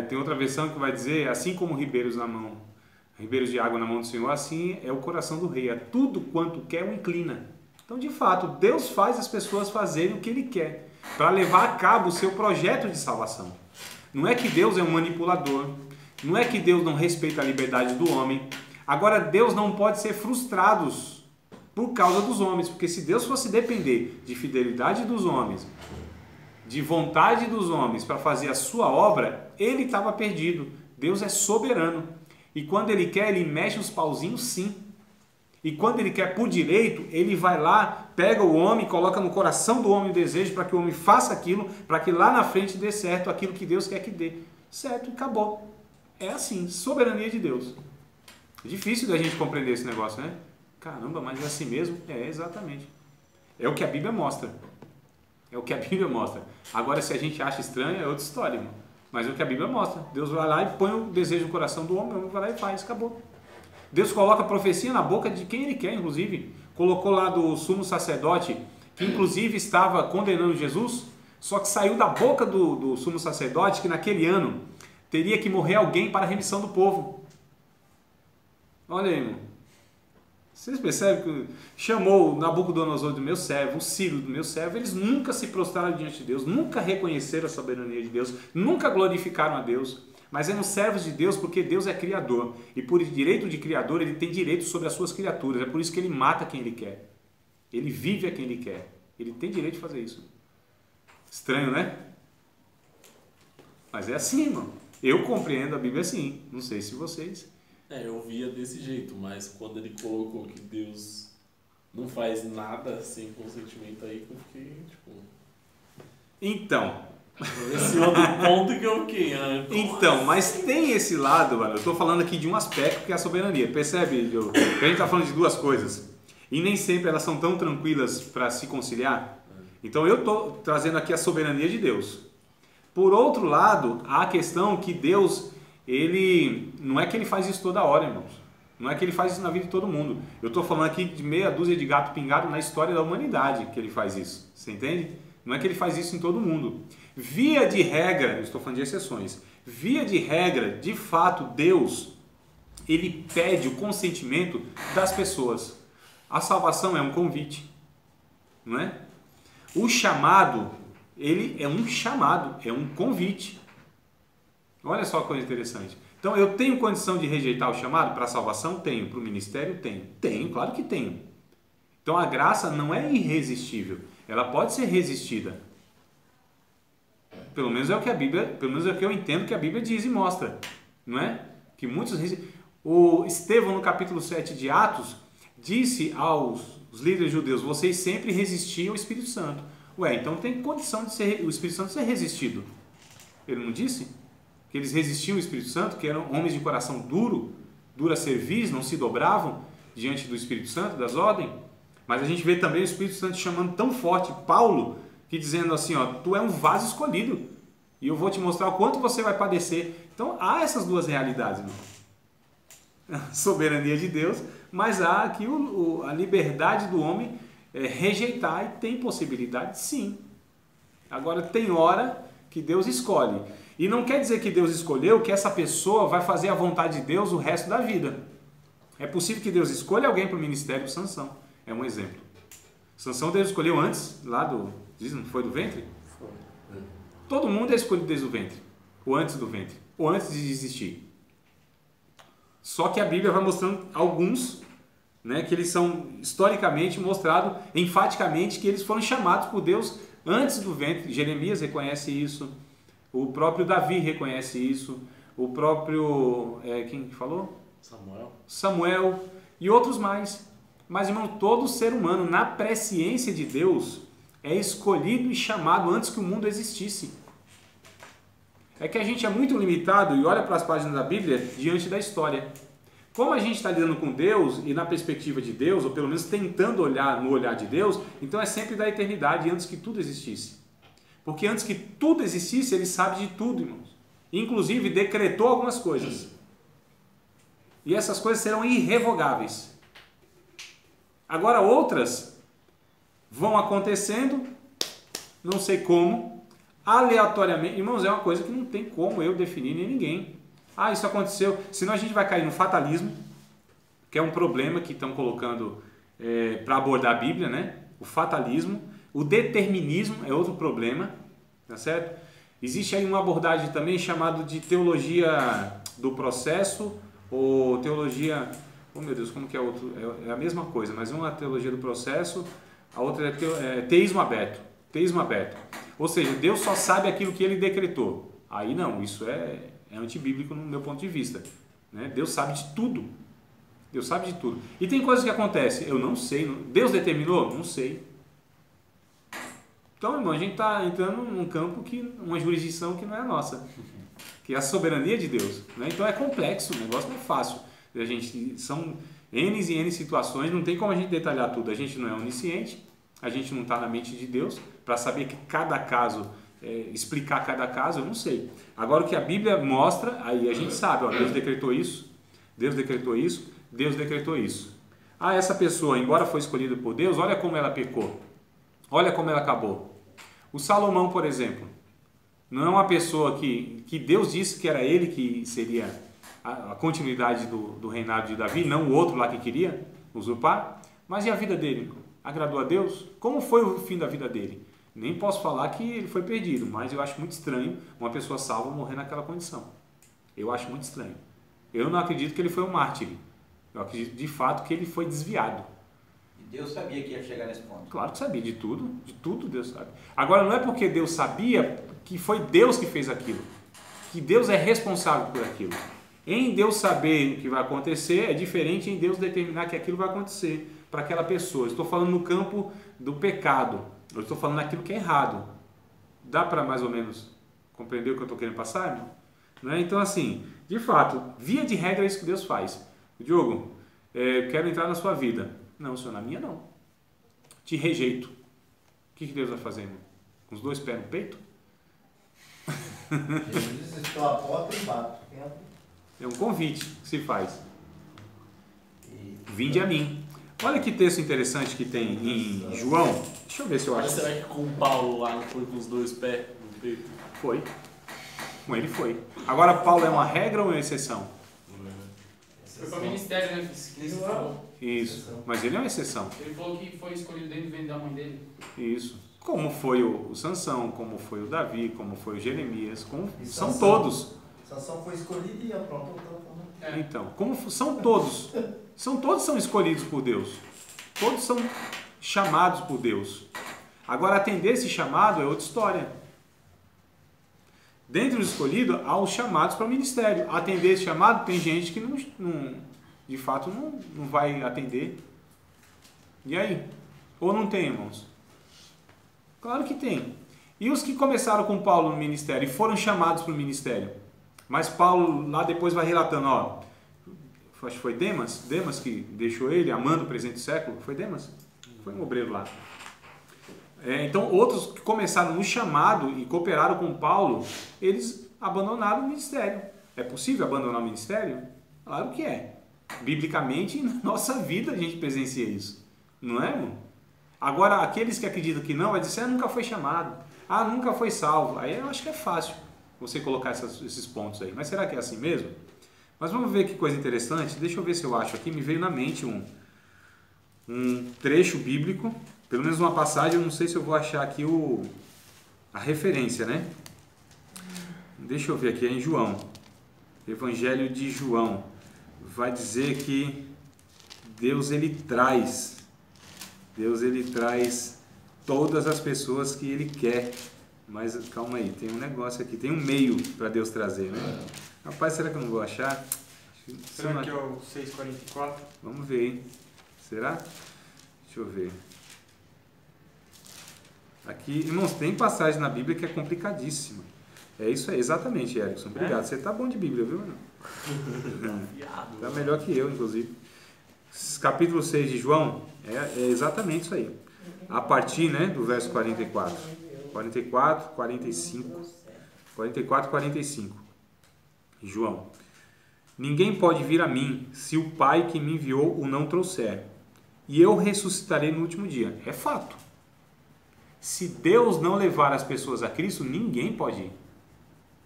Tem outra versão que vai dizer, assim como ribeiros de água na mão do Senhor, assim é o coração do rei. A tudo quanto quer o inclina. Então, de fato, Deus faz as pessoas fazerem o que Ele quer, para levar a cabo o seu projeto de salvação. Não é que Deus é um manipulador, não é que Deus não respeita a liberdade do homem. Agora, Deus não pode ser frustrado por causa dos homens, porque se Deus fosse depender de fidelidade dos homens, de vontade dos homens para fazer a sua obra, Ele estava perdido. Deus é soberano. E quando Ele quer, Ele mexe os pauzinhos sim. E quando Ele quer por direito, Ele vai lá, pega o homem, coloca no coração do homem o desejo para que o homem faça aquilo, para que lá na frente dê certo aquilo que Deus quer que dê. Certo, e acabou. É assim, soberania de Deus. É difícil da gente compreender esse negócio, né? Caramba, mas é assim mesmo? É, exatamente. É o que a Bíblia mostra. É o que a Bíblia mostra. Agora, se a gente acha estranho, é outra história, irmão. Mas é o que a Bíblia mostra. Deus vai lá e põe o desejo no coração do homem, o homem vai lá e faz, acabou. Deus coloca a profecia na boca de quem Ele quer, inclusive. Colocou lá do sumo sacerdote, que inclusive estava condenando Jesus, só que saiu da boca do sumo sacerdote que naquele ano teria que morrer alguém para a remissão do povo. Olha aí, irmão. Vocês percebem que chamou Nabucodonosor do meu servo, o Ciro do meu servo, eles nunca se prostraram diante de Deus, nunca reconheceram a soberania de Deus, nunca glorificaram a Deus, mas eram servos de Deus porque Deus é criador, e por direito de criador ele tem direito sobre as suas criaturas, é por isso que ele mata quem ele quer, ele vive a quem ele quer, ele tem direito de fazer isso. Estranho, né? Mas é assim, irmão. Eu compreendo a Bíblia assim, não sei se vocês... Eu via desse jeito, mas quando ele colocou que Deus não faz nada sem consentimento aí, eu fiquei tipo... Então, Esse outro ponto que eu fiquei. Então, mas tem esse lado, mano. Eu estou falando aqui de um aspecto que é a soberania. Percebe, Diogo? Que a gente está falando de duas coisas. E nem sempre elas são tão tranquilas para se conciliar. Então eu estou trazendo aqui a soberania de Deus. Por outro lado, há a questão que Deus, ele não é que ele faz isso toda hora, irmãos. Não é que ele faz isso na vida de todo mundo. Eu estou falando aqui de meia dúzia de gato pingado na história da humanidade que ele faz isso. Você entende? Não é que ele faz isso em todo mundo. Via de regra, eu estou falando de exceções, via de regra, de fato, Deus, ele pede o consentimento das pessoas. A salvação é um convite, não é? O chamado, ele é um chamado, é um convite. Olha só a coisa interessante. Então, eu tenho condição de rejeitar o chamado para a salvação? Tenho. Para o ministério? Tenho. Tenho, claro que tenho. Então, a graça não é irresistível. Ela pode ser resistida. Pelo menos é o que a Bíblia, pelo menos é o que eu entendo que a Bíblia diz e mostra, não é? Que muitos o Estevão no capítulo 7 de Atos disse aos líderes judeus: vocês sempre resistiam ao Espírito Santo. Ué, então tem condição de ser o Espírito Santo ser resistido. Ele não disse que eles resistiam ao Espírito Santo, que eram homens de coração duro, dura cerviz, não se dobravam diante do Espírito Santo, das ordens? Mas a gente vê também o Espírito Santo chamando tão forte Paulo, que dizendo assim, ó, tu é um vaso escolhido e eu vou te mostrar o quanto você vai padecer. Então há essas duas realidades, irmão. A soberania de Deus, mas há aqui a liberdade do homem rejeitar, e tem possibilidade sim. Agora tem hora que Deus escolhe, e não quer dizer que Deus escolheu que essa pessoa vai fazer a vontade de Deus o resto da vida. É possível que Deus escolha alguém para o ministério. Sansão é um exemplo. Sansão Deus escolheu antes, lá do... Não foi do ventre? Foi. Todo mundo é escolhido desde o ventre, ou antes do ventre, ou antes de existir. Só que a Bíblia vai mostrando alguns, né, que eles são historicamente mostrados, enfaticamente, que eles foram chamados por Deus antes do ventre. Jeremias reconhece isso, o próprio Davi reconhece isso, o próprio, quem falou? Samuel e outros mais. Mas, irmão, todo ser humano, na presciência de Deus, é escolhido e chamado antes que o mundo existisse. É que a gente é muito limitado e olha para as páginas da Bíblia diante da história. Como a gente está lidando com Deus e na perspectiva de Deus, ou pelo menos tentando olhar no olhar de Deus, então é sempre da eternidade, antes que tudo existisse. Porque antes que tudo existisse, Ele sabe de tudo, irmãos. Inclusive decretou algumas coisas. E essas coisas serão irrevogáveis. Agora outras vão acontecendo, não sei como, aleatoriamente. Irmãos, é uma coisa que não tem como eu definir nem ninguém. Ah, isso aconteceu. Senão a gente vai cair no fatalismo, que é um problema que estão colocando para abordar a Bíblia, né? O fatalismo. O determinismo é outro problema, tá certo? Existe aí uma abordagem também chamada de teologia do processo, ou teologia... Oh meu Deus, como que é outro? É a mesma coisa, mas uma é a teologia do processo, a outra é teísmo aberto. Teísmo aberto. Ou seja, Deus só sabe aquilo que Ele decretou. Aí não, isso é antibíblico no meu ponto de vista. Né? Deus sabe de tudo. Deus sabe de tudo. E tem coisas que acontecem, eu não sei. Deus determinou? Não sei. Então, irmão, a gente está entrando num campo, uma jurisdição que não é a nossa. Que é a soberania de Deus. Né? Então é complexo, o negócio não é fácil. São N e N situações, não tem como a gente detalhar tudo. A gente não é onisciente, a gente não está na mente de Deus para saber que cada caso, explicar cada caso, eu não sei. Agora o que a Bíblia mostra, aí a gente sabe, ó, Deus decretou isso, Deus decretou isso, Deus decretou isso. Ah, essa pessoa, embora foi escolhida por Deus, olha como ela pecou, olha como ela acabou. O Salomão, por exemplo, não é uma pessoa que Deus disse que era ele que seria a continuidade do reinado de Davi, não o outro lá que queria usurpar. Mas e a vida dele? Agradou a Deus? Como foi o fim da vida dele? Nem posso falar que ele foi perdido, mas eu acho muito estranho uma pessoa salva morrer naquela condição. Eu acho muito estranho. Eu não acredito que ele foi um mártir. Eu acredito de fato que ele foi desviado. E Deus sabia que ia chegar nesse ponto. Claro que sabia, de tudo Deus sabe. Agora não é porque Deus sabia que foi Deus que fez aquilo, que Deus é responsável por aquilo. Em Deus saber o que vai acontecer é diferente em Deus determinar que aquilo vai acontecer para aquela pessoa. Eu estou falando no campo do pecado. Eu estou falando naquilo que é errado. Dá para mais ou menos compreender o que eu estou querendo passar, irmão? Não é? Então, assim, de fato, via de regra é isso que Deus faz. Diogo, quero entrar na sua vida. Não, senhor, na minha não. Te rejeito. O que Deus vai fazer, irmão? Com os 2 pés no peito? Jesus disse, estou à porta e bato. É um convite que se faz. Vinde a mim. Olha que texto interessante que tem em João. Deixa eu ver se eu acho. Mas será que com Paulo lá não foi com os 2 pés no peito? Foi. Com ele foi. Agora, Paulo é uma regra ou uma exceção? Foi para o ministério, né? Que ele falou. Isso. Mas ele é uma exceção. Ele falou que foi escolhido dentro do ventre da mãe dele. Isso. Como foi o Sansão, como foi o Davi, como foi o Jeremias, são Sansão, todos. Sansão foi escolhido e pronto. Então, como são todos. Todos são escolhidos por Deus. Todos são chamados por Deus. Agora, atender esse chamado é outra história. Dentre os escolhidos, há os chamados para o ministério. Atender esse chamado, tem gente que de fato não vai atender. E aí? Ou não tem, irmãos? Claro que tem. E os que começaram com Paulo no ministério e foram chamados para o ministério? Mas Paulo lá depois vai relatando, acho que foi Demas que deixou ele, amando o presente século. Foi Demas? Foi um obreiro lá. Então, outros que começaram no chamado e cooperaram com Paulo, eles abandonaram o ministério. É possível abandonar o ministério? Claro que é. Biblicamente, na nossa vida a gente presencia isso. Não é, irmão? Agora, aqueles que acreditam que não, vai dizer, nunca foi chamado. Nunca foi salvo. Aí eu acho que é fácil você colocar esses pontos aí. Mas será que é assim mesmo? Mas vamos ver que coisa interessante. Deixa eu ver se eu acho aqui. Me veio na mente um trecho bíblico, pelo menos uma passagem, eu não sei se eu vou achar aqui a referência, né? Deixa eu ver aqui, é em João. Evangelho de João. Vai dizer que Deus ele traz todas as pessoas que ele quer. Mas calma aí, tem um negócio aqui, tem um meio para Deus trazer, né? Rapaz, será que eu não vou achar? Será que é o 6,44? Vamos ver, hein? Será? Deixa eu ver. Aqui, irmãos, tem passagem na Bíblia que é complicadíssima. É isso aí, exatamente, Erickson. Obrigado. Você tá bom de Bíblia, viu? Tá melhor que eu, inclusive. Capítulo 6 de João é exatamente isso aí. A partir, né, do verso 44. 44, 45. 44, 45. João. Ninguém pode vir a mim se o Pai que me enviou o não trouxer. E eu ressuscitarei no último dia. É fato. Se Deus não levar as pessoas a Cristo, ninguém pode ir.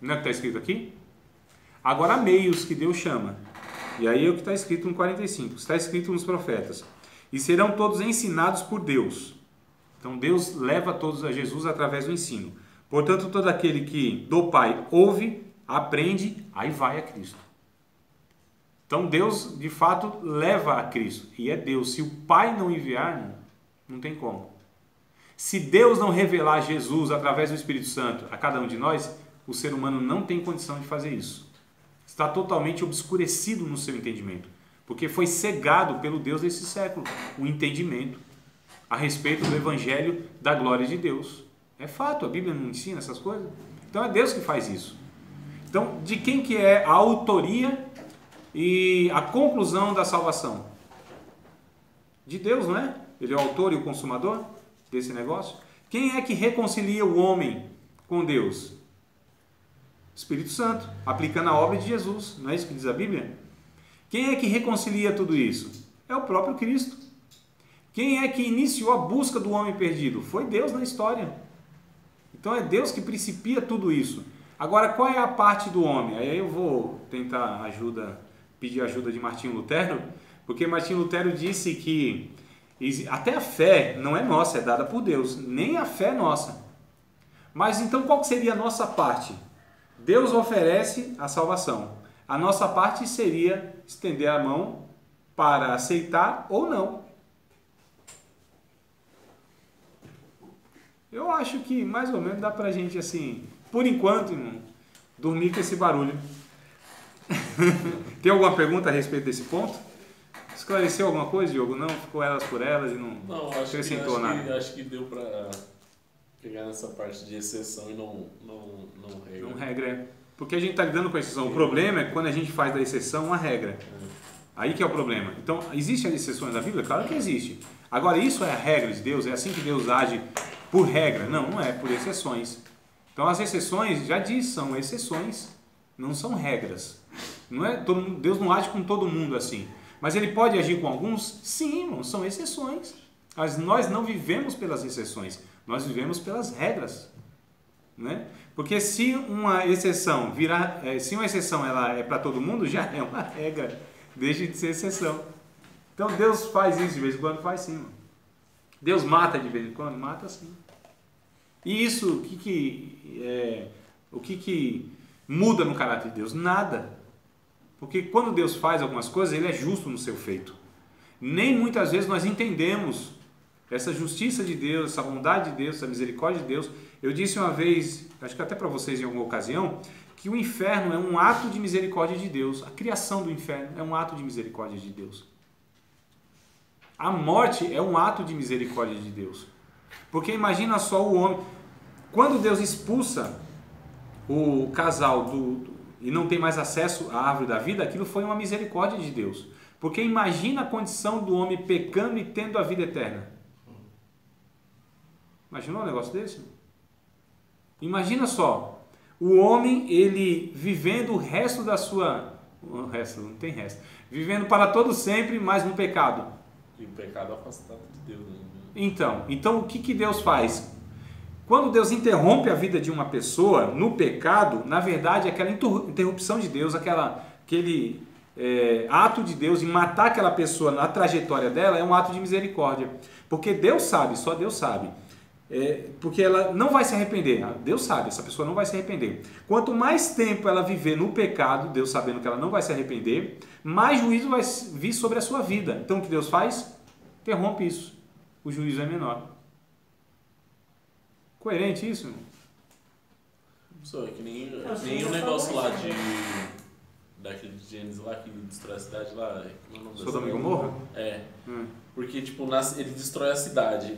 Não é o que está escrito aqui? Agora há meios que Deus chama. E aí é o que está escrito no 45. Está escrito nos profetas. E serão todos ensinados por Deus. Então Deus leva todos a Jesus através do ensino. Portanto, todo aquele que do Pai ouve, aprende, aí vai a Cristo. Então Deus, de fato, leva a Cristo. E é Deus. Se o Pai não enviar, não tem como. Se Deus não revelar Jesus através do Espírito Santo a cada um de nós, o ser humano não tem condição de fazer isso. Está totalmente obscurecido no seu entendimento. Porque foi cegado pelo Deus desse século o entendimento a respeito do Evangelho da glória de Deus. É fato, a Bíblia não ensina essas coisas. Então é Deus que faz isso. Então, de quem que é a autoria e a conclusão da salvação? De Deus, não é? Ele é o autor e o consumador desse negócio. Quem é que reconcilia o homem com Deus? Espírito Santo, aplicando a obra de Jesus. Não é isso que diz a Bíblia? Quem é que reconcilia tudo isso? É o próprio Cristo. Quem é que iniciou a busca do homem perdido? Foi Deus na história. Então é Deus que principia tudo isso. Agora, qual é a parte do homem? Aí eu vou tentar pedir ajuda de Martinho Lutero, porque Martinho Lutero disse que até a fé não é nossa, é dada por Deus, nem a fé é nossa. Mas então qual seria a nossa parte? Deus oferece a salvação. A nossa parte seria estender a mão para aceitar ou não. Eu acho que mais ou menos dá pra gente assim, por enquanto, irmão, dormir com esse barulho. Tem alguma pergunta a respeito desse ponto? Esclareceu alguma coisa, Diogo? Não? Ficou elas por elas e não acrescentou nada? Acho que deu pra Pegar nessa parte de exceção e não regra. Não regra, é. Porque a gente está lidando com a exceção. O problema é quando a gente faz da exceção uma regra. Aí que é o problema. Então, existem as exceções da Bíblia? Claro que existe. Agora, isso é a regra de Deus? É assim que Deus age por regra? Não, não é, por exceções. Então, as exceções, já diz, são exceções, não são regras. Não é, Deus não age com todo mundo assim. Mas Ele pode agir com alguns? Sim, irmão, são exceções. Mas nós não vivemos pelas exceções, nós vivemos pelas regras. Né? Porque se uma exceção ela é para todo mundo, já é uma regra, deixa de ser exceção. Então Deus faz isso de vez em quando, faz sim. Mano. Deus mata de vez em quando, mata sim. E isso, o que muda no caráter de Deus? Nada. Porque quando Deus faz algumas coisas, Ele é justo no seu feito. Nem muitas vezes nós entendemos essa justiça de Deus, essa bondade de Deus, essa misericórdia de Deus. Eu disse uma vez, acho que até para vocês em alguma ocasião, que o inferno é um ato de misericórdia de Deus. A criação do inferno é um ato de misericórdia de Deus. A morte é um ato de misericórdia de Deus. Porque imagina só o homem. Quando Deus expulsa o casal e não tem mais acesso à árvore da vida, aquilo foi uma misericórdia de Deus. Porque imagina a condição do homem pecando e tendo a vida eterna. Imaginou um negócio desse? Imagina só, o homem, ele vivendo o resto da sua... O resto, não tem resto. Vivendo para todo sempre, mas no pecado. E o pecado afastado de Deus. Né? Então o que Deus faz? Quando Deus interrompe a vida de uma pessoa no pecado, na verdade, aquela interrupção de Deus, aquele ato de Deus em matar aquela pessoa na trajetória dela, é um ato de misericórdia. Porque Deus sabe, só Deus sabe. Porque ela não vai se arrepender. Deus sabe, essa pessoa não vai se arrepender. Quanto mais tempo ela viver no pecado, Deus sabendo que ela não vai se arrepender, mais juízo vai vir sobre a sua vida. Então o que Deus faz? Interrompe isso. O juízo é menor. Coerente isso? Só que nem o negócio lá daquele de Gênesis lá que destrói a cidade lá. Sodoma e Gomorra? Porque tipo, ele destrói a cidade.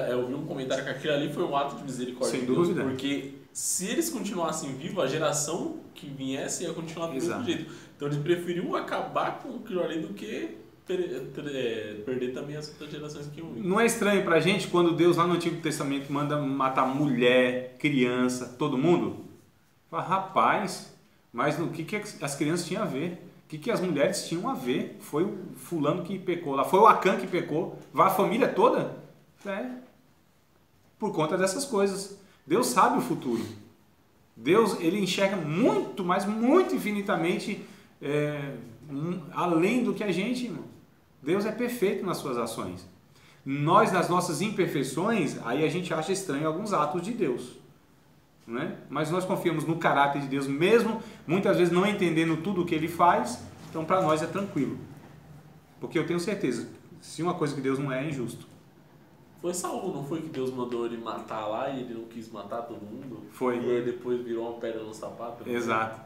Eu vi um comentário que aquilo ali foi um ato de misericórdia de Deus. Sem dúvida. Porque se eles continuassem vivos, a geração que viesse ia continuar do mesmo jeito. Então eles preferiam acabar com aquilo ali do que perder também as outras gerações que iam vir. Não é estranho pra gente quando Deus lá no Antigo Testamento manda matar mulher, criança, todo mundo? Fala, rapaz, mas o que as crianças tinham a ver? O que as mulheres tinham a ver? Foi o fulano que pecou lá, foi o Acã que pecou, vai a família toda? Por conta dessas coisas. Deus sabe o futuro. Deus, ele enxerga muito, mas muito infinitamente além do que a gente, irmão. Deus é perfeito nas suas ações. Nós, nas nossas imperfeições, aí a gente acha estranho alguns atos de Deus. Não é? Mas nós confiamos no caráter de Deus, mesmo muitas vezes não entendendo tudo o que Ele faz, então para nós é tranquilo. Porque eu tenho certeza, se uma coisa que Deus não é injusto. Foi Saul, não foi que Deus mandou ele matar lá e ele não quis matar todo mundo? Foi. E aí depois virou uma pedra no sapato? Exato.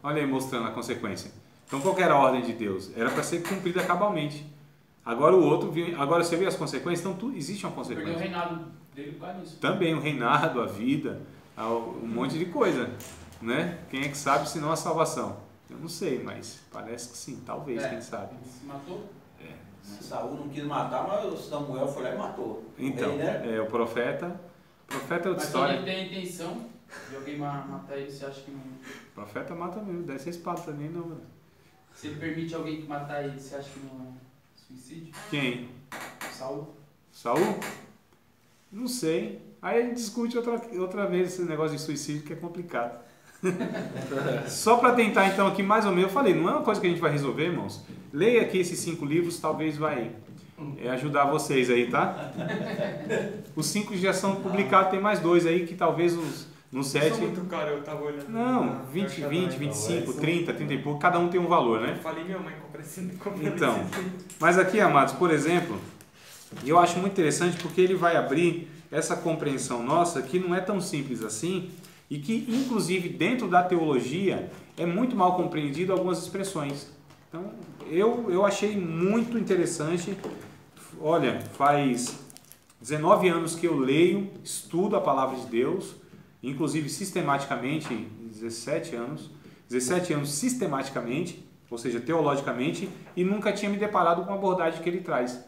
Olha aí mostrando a consequência. Então qual que era a ordem de Deus? Era para ser cumprida cabalmente. Agora agora você vê as consequências, então existe uma consequência. Perdeu o reinado dele por causa disso. Também o reinado, a vida, um monte de coisa. Né? Quem é que sabe se não a salvação? Eu não sei, mas parece que sim, talvez, quem sabe. Ele se matou? Saúl não quis matar, mas o Samuel foi lá e matou. Então, o rei, né? O profeta é outra mas história. Mas se ele tem a intenção de alguém matar ele, você acha que não... O profeta mata mesmo, desce a espada também, não, mano. Se ele permite alguém matar ele, você acha que não é suicídio? Quem? Saul. Saul? Não sei. Aí a gente discute outra vez esse negócio de suicídio que é complicado. Só para tentar então aqui mais ou menos, eu falei, não é uma coisa que a gente vai resolver, irmãos. Leia aqui esses 5 livros, talvez vai ajudar vocês aí, tá? Os 5 já são publicados, tem mais 2 aí que talvez no 7... São muito caro, eu tava olhando. Não, 20, 25, 30, 30 e pouco, cada um tem um valor, né? Eu falei, minha mãe compra esse. Então, mas aqui, amados, por exemplo, eu acho muito interessante porque ele vai abrir essa compreensão nossa que não é tão simples assim e que, inclusive, dentro da teologia é muito mal compreendido algumas expressões. Então, eu achei muito interessante. Olha, faz 19 anos que eu leio, estudo a palavra de Deus, inclusive sistematicamente, 17 anos sistematicamente, ou seja, teologicamente, e nunca tinha me deparado com a abordagem que ele traz.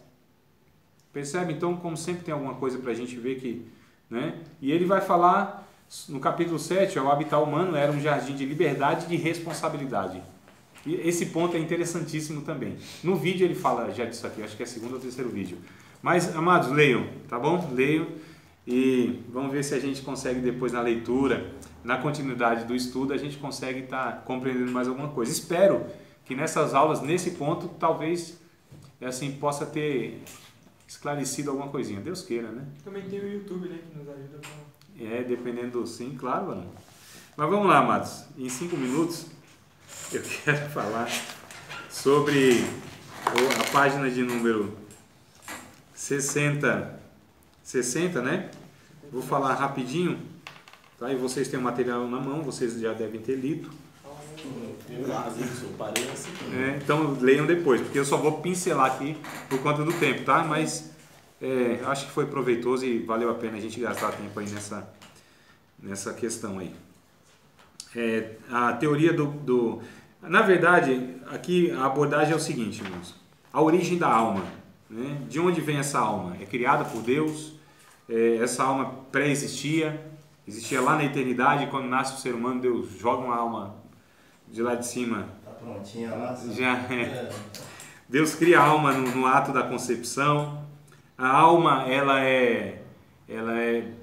Percebe? Então, como sempre tem alguma coisa para a gente ver que... né? E ele vai falar, no capítulo 7, o habitat humano era um jardim de liberdade e de responsabilidade. E esse ponto é interessantíssimo também. No vídeo ele fala já disso aqui, acho que é o segundo ou terceiro vídeo. Mas, amados, leiam, tá bom? Leiam e vamos ver se a gente consegue depois na leitura, na continuidade do estudo, a gente consegue estar compreendendo mais alguma coisa. Espero que nessas aulas, nesse ponto, talvez assim, possa ter esclarecido alguma coisinha. Deus queira, né? Também tem o YouTube, né, que nos ajuda com... Dependendo, sim, claro, mano. Mas vamos lá, amados. Em 5 minutos, eu quero falar sobre a página de número 60, né? Vou falar rapidinho, tá? E vocês têm o material na mão, vocês já devem ter lido. Então leiam depois, porque eu só vou pincelar aqui por conta do tempo, tá? Mas acho que foi proveitoso e valeu a pena a gente gastar tempo aí nessa questão aí. A teoria Na verdade, aqui a abordagem é o seguinte, irmãos. A origem da alma, né? De onde vem essa alma? É criada por Deus, essa alma pré-existia, existia lá na eternidade, quando nasce o ser humano, Deus joga uma alma de lá de cima. Tá prontinha lá. Deus cria a alma no ato da concepção. A alma, ela é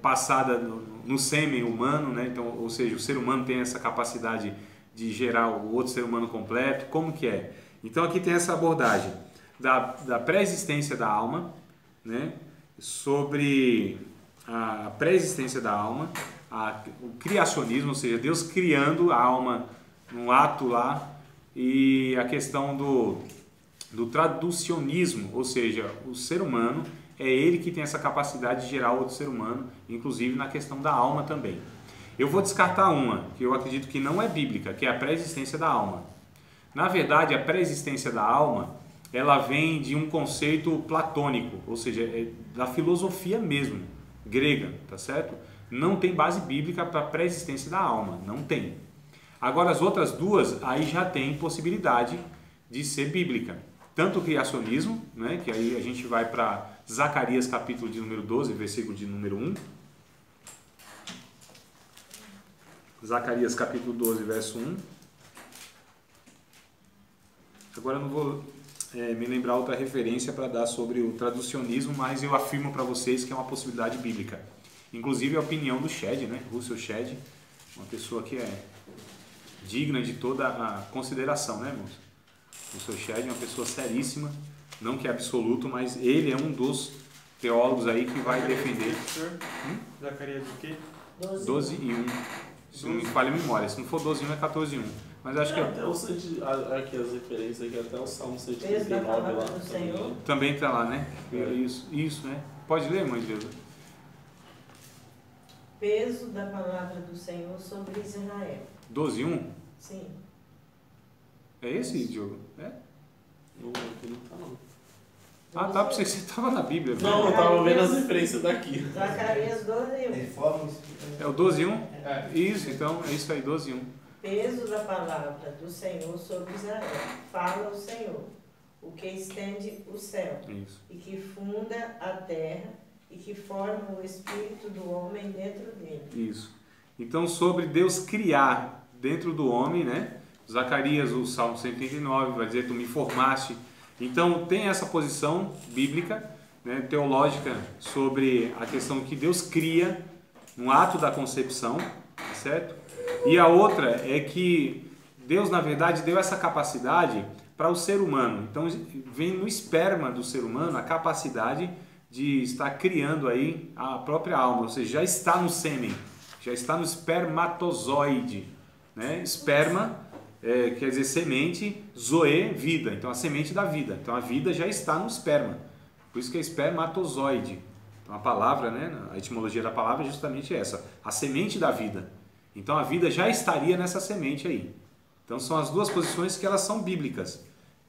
passada no sêmen humano, né? Então, ou seja, o ser humano tem essa capacidade de gerar o outro ser humano completo. Como que é? Então aqui tem essa abordagem da pré-existência da alma, né? Sobre a pré-existência da alma, o criacionismo, ou seja, Deus criando a alma num ato lá, e a questão do traducionismo, ou seja, o ser humano é ele que tem essa capacidade de gerar outro ser humano, inclusive na questão da alma também. Eu vou descartar uma, que eu acredito que não é bíblica, que é a pré-existência da alma. Na verdade, a pré-existência da alma, ela vem de um conceito platônico, ou seja, da filosofia mesmo, grega, tá certo? Não tem base bíblica para a pré-existência da alma, não tem. Agora, as outras duas, aí já tem possibilidade de ser bíblica. Tanto o criacionismo, né, que aí a gente vai para Zacarias capítulo de número 12, versículo de número 1. Zacarias capítulo 12, verso 1. Agora eu não vou me lembrar outra referência para dar sobre o traducionismo, mas eu afirmo para vocês que é uma possibilidade bíblica. Inclusive a opinião do Shedd, né? Russell Shedd, uma pessoa que é digna de toda a consideração, né, irmãos? Russell Shedd é uma pessoa seríssima, não que é absoluto, mas ele é um dos teólogos aí que vai defender. Zacarias o quê? 12 e 1. Se não me falha a memória, se não for 12 e 1 é 14 e 1. Mas acho que até aqui as referências aqui, até o Salmo 139 lá. Também está lá, né? Isso, né? Pode ler, mãe de Deus. Peso da palavra do Senhor sobre Israel. 12 e 1? Sim. É esse, Diogo? Não, aqui não tá não. Ah, tá, porque você estava na Bíblia. Não, eu tava vendo as referências daqui. Zacarias 12 e 1. É o 12 e 1? Isso, então é isso aí, 12 e 1. Peso da palavra do Senhor sobre Israel. Fala o Senhor, o que estende o céu, Isso. e que funda a terra, e que forma o espírito do homem dentro dele. Isso. Então, sobre Deus criar dentro do homem, né? Zacarias, o Salmo 139, vai dizer, tu me formaste. Então, tem essa posição bíblica, né, teológica, sobre a questão que Deus cria no ato da concepção, certo? E a outra é que Deus, na verdade, deu essa capacidade para o ser humano. Então, vem no esperma do ser humano a capacidade de estar criando aí a própria alma, ou seja, já está no sêmen, já está no espermatozoide, né? Esperma quer dizer semente, zoe, vida, então a semente da vida, então a vida já está no esperma, por isso que é espermatozoide. Então a palavra, né, a etimologia da palavra é justamente essa, a semente da vida. Então a vida já estaria nessa semente aí. Então são as duas posições que elas são bíblicas,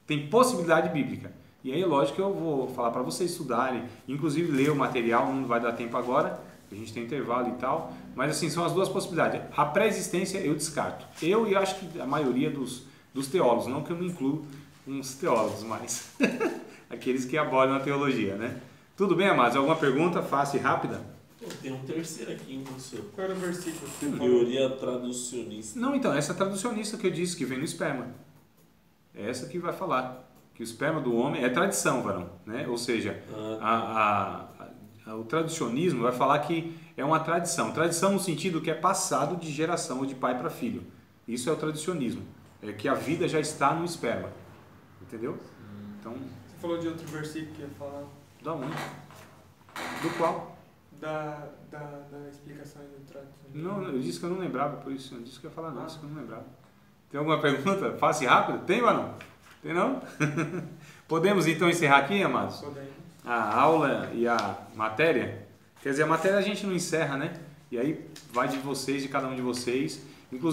tem possibilidade bíblica. E aí, lógico que eu vou falar para vocês estudarem, inclusive ler o material, não vai dar tempo agora, a gente tem intervalo e tal, mas assim, são as duas possibilidades. A pré-existência eu descarto. Eu e acho que a maioria dos teólogos, não que eu me incluo uns teólogos, mas aqueles que abordam a teologia, né? Tudo bem, amados? Alguma pergunta fácil e rápida? Pô, tem um terceiro aqui, hein, professor? Qual era o versículo? que você falou? Teoria traducionista. Não, então, essa traducionista que eu disse, que vem no esperma. É essa que vai falar. Que o esperma do homem é tradição, varão, né? Ou seja, o traducionismo vai falar que é uma tradição. Tradição no sentido que é passado de geração ou de pai para filho. Isso é o tradicionismo. É que a vida já está no esperma. Entendeu? Então, Você falou de outro versículo que ia falar da onde? Do qual? da explicação aí do tradução. Não, eu disse que eu não lembrava, por isso. Eu disse que eu ia falar não, eu disse que eu não lembrava. Tem alguma pergunta? Fácil e rápida? Tem, varão? Tem não? Podemos então encerrar aqui, amados? Podemos. A aula e a matéria? Quer dizer, a matéria a gente não encerra, né? E aí vai de vocês, de cada um de vocês. Inclusive